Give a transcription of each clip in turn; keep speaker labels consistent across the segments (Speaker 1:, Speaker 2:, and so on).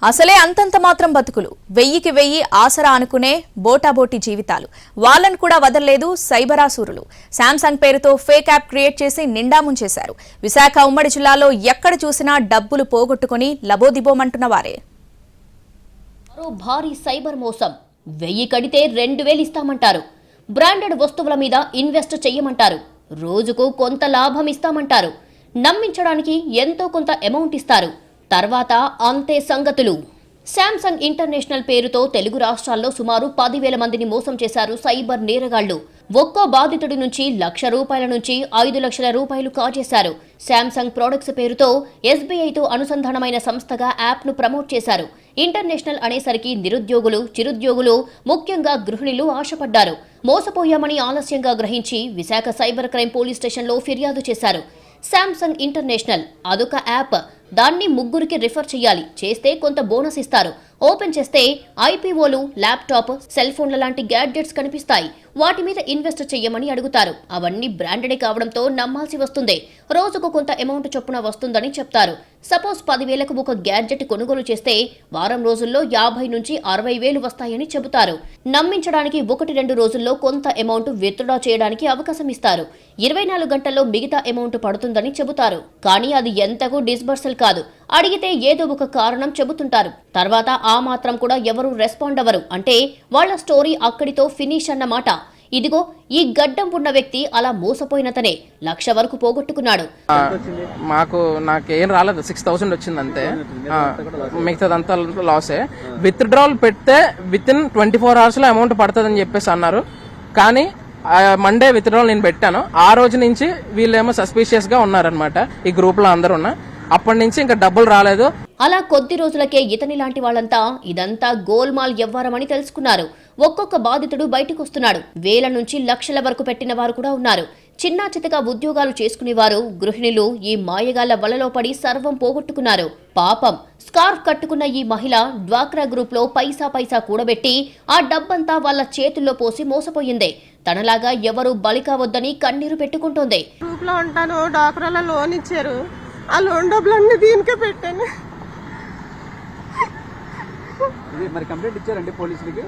Speaker 1: అసలే అంతంత మాత్రం బతుకులు, వెయ్యికి వెయ్యి ఆసరా అనుకునే బోటాబోటి జీవితాలు. వాళ్ళను కూడా వదలలేదు సైబరాసూరులు. శాంసంగ్ పేరుతో ఫేక్ యాప్ క్రియేట్ చేసి నిండా ముంచేశారు. విశాఖ ఉమ్మడి జిల్లాలో ఎక్కడ చూసినా డబ్బులు పోగొట్టుకుని లబోదిబోమంటున్న వారే.
Speaker 2: భారీ సైబర్ మోసం. 1000 కడితే 2000 ఇస్తామంటారు. బ్రాండెడ్ వస్తువుల మీద ఇన్వెస్ట్ చెయ్యమంటారు. రోజుకు కొంత లాభం ఇస్తామంటారు. నమ్మించడానికి ఎంతో కొంత అమౌంట్ ఇస్తారు. తర్వాత అంతే సంగతులు. శాంసంగ్ ఇంటర్నేషనల్ పేరుతో తెలుగు రాష్ట్రాల్లో సుమారు 10,000 మందిని మోసం చేశారు సైబర్ నేరగాళ్లు. ఒక్కో బాధితుడి నుంచి ₹1,00,000 నుంచి 5,00,000 రూపాయలు కాజేశారు. శాంసంగ్ ప్రొడక్ట్స్ పేరుతో SBIతో అనుసంధానమైన సంస్థగా యాప్ను ప్రమోట్ చేశారు. ఇంటర్నేషనల్ అనేసరికి నిరుద్యోగులు, చిరుద్యోగులు, ముఖ్యంగా గృహిణులు ఆశపడ్డారు. మోసపోయామని ఆలస్యంగా గ్రహించి విశాఖ సైబర్ క్రైమ్ పోలీస్ స్టేషన్లో ఫిర్యాదు చేశారు. శాంసంగ్ ఇంటర్నేషనల్ అదొక యాప్. దాన్ని 3కి రిఫర్ చేయాలి. చేస్తే కొంత బోనస్ ఇస్తారు. ఓపెన్ చేస్తే IPOలు, ల్యాప్టాప్, సెల్ ఫోన్ల లాంటి గ్యాడ్జెట్స్ కనిపిస్తాయి. వాటి మీద ఇన్వెస్ట్ చెయ్యమని అడుగుతారు. అవన్నీ బ్రాండెడే కావడంతో నమ్మాల్సి వస్తుంది. రోజుకు కొంత అమౌంట్ చొప్పున వస్తుందని చెప్తారు. సపోజ్ 10,000కు ఒక గ్యాడ్జెట్ కొనుగోలు చేస్తే వారం రోజుల్లో 50 నుంచి 60,000 వస్తాయని చెబుతారు. నమ్మించడానికి 1-2 రోజుల్లో కొంత అమౌంట్ విత్డ్రా చేయడానికి అవకాశం ఇస్తారు. 24 గంటల్లో మిగతా అమౌంట్ పడుతుందని చెబుతారు. కానీ అది ఎంతకు డిస్బర్సల్ కాదు. అడిగితే ఏదో ఒక కారణం చెబుతుంటారు. తర్వాత ఆ మాత్రం కూడా ఎవరు రెస్పాండ్ అవ్వరు. అంటే వాళ్ల స్టోరీ అక్కడితో ఫినిష్ అన్నమాట. ఇదిగో ఈ గడ్డం ఉన్న వ్యక్తి అలా మోసపోయినతనే 1,00,000 వరకు పోగొట్టుకున్నాడు.
Speaker 3: నాకేం రాలేదు, 6,000 వచ్చింది అంతే. మిగతాదంతా లాసే. విత్డ్రాల్ పెడితే వితిన్ 24 hours లో అమౌంట్ పడుతుందని చెప్పేసి అన్నారు. కానీ మండే విత్డ్రాల్ నేను పెట్టాను. ఆ రోజు నుంచి వీళ్ళేమో సస్పీషియస్ గా ఉన్నారనమాట. ఈ గ్రూప్ లో అందరూ ఉన్నా. అప్పటి నుంచి ఇంకా డబ్బులు రాలేదు.
Speaker 2: అలా కొద్ది రోజులకే ఇతని లాంటి వాళ్ళంతా ఇదంతా గోల్మాల్ వ్యవహారమని తెలుసుకున్నారు. ఒక్కొక్క బాధితుడు బయటకొస్తున్నాడు. వేల నుంచి లక్షల వరకు పెట్టిన వారు కూడా ఉన్నారు. చిన్నా చితక ఉద్యోగాలు చేసుకునేవారు, గృహిణులు ఈ మాయగాళ్ల వలలో పడి సర్వం పోగొట్టుకున్నారు. పాపం స్కార్ఫ్ కట్టుకున్న ఈ మహిళ డ్వాక్రా గ్రూప్ లో పైసా కూడబెట్టి ఆ డబ్బంతా వాళ్ళ చేతుల్లో పోసి మోసపోయింది. తనలాగా ఎవరు బలి కావద్దని కన్నీరు పెట్టుకుంటోంది.
Speaker 4: గ్రూప్ లో ఉంటాను, డ్వాక్రాలో లోన్ ఇచ్చారు. ఆ లోన్ డబ్బులన్నీ దీనికే పెట్టాను.
Speaker 5: మరి కంప్లైంట్ ఇచ్చారండి పోలీసులకి?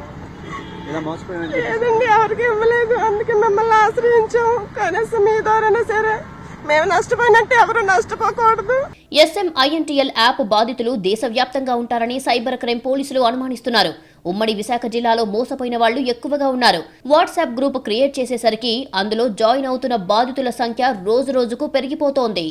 Speaker 4: లేదండి, ఎవరికి ఇవ్వలేదు. అందుకే మిమ్మల్ని ఆశ్రయించాం. కనీసం మీ ద్వారానే సరే మేము నష్టపోయినట్టు ఎవరు నష్టపోకూడదు.
Speaker 2: SMINTL యాప్ బాధితులు దేశవ్యాప్తంగా ఉంటారని సైబర్ క్రైమ్ పోలీసులు అనుమానిస్తున్నారు. ఉమ్మడి విశాఖ జిల్లాలో మోసపోయిన వాళ్లు ఎక్కువగా ఉన్నారు. వాట్సాప్ గ్రూప్ క్రియేట్ చేసేసరికి అందులో జాయిన్ అవుతున్న బాధితుల సంఖ్య రోజురోజుకు పెరిగిపోతోంది.